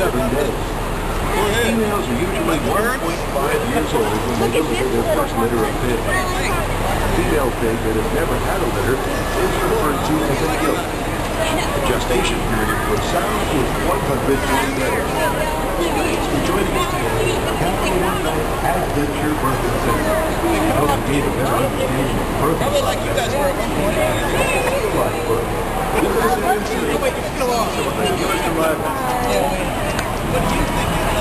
7 days. Females are usually 1.5 years old when they deliver their first litter of pigs. A female pig that has never had a litter is referred to as a gilt. The gestation period for sows is 120 days. Thanks for joining us today on Capital One Bank Adventure Birthing Center. I hope you gained a better understanding of birthing. Probably like you guys were at one point. Visit us again soon. Wait, you still on. So thank you, Mr. Ladner. What do you think of that?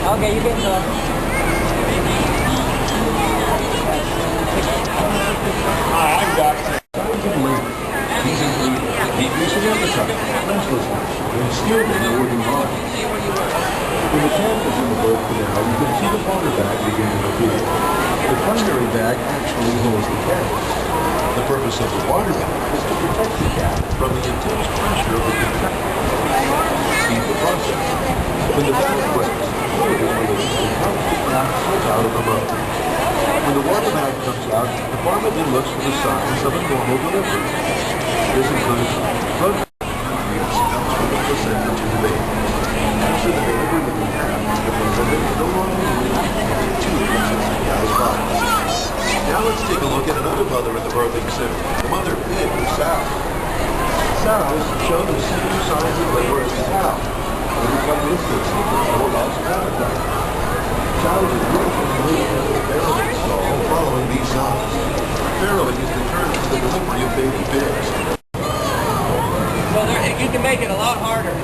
Okay, you can go. Hi, I'm Doc. Signs of labor. These include decrease in appetite, restlessness, and stillness in working hard. When the calf is in the birth canal, you can see the water bag begin to appear. The primary bag actually holds the calf. The purpose of the water bag is to protect the calf from the intense pressure of the contraction. Speed the process. When the bag breaks, fluid is released and helps the calf slip out of the birth. When the water bag comes out, the farmer then looks for the signs of a normal delivery. This includes blood contributions comes from the placenta to the baby. After the delivery of the calf, the placenta is no longer released and the tube exits the cow's body. Now let's take a look at another mother at the birthing center, the mother pig, or sow. Sows show the same signs of labor as the cow. They become listless or loss of appetite. Sows are usually moved into the farrowing stall following these signs. Farrowing is the term for the delivery of baby pigs. Well, you can make it a lot harder.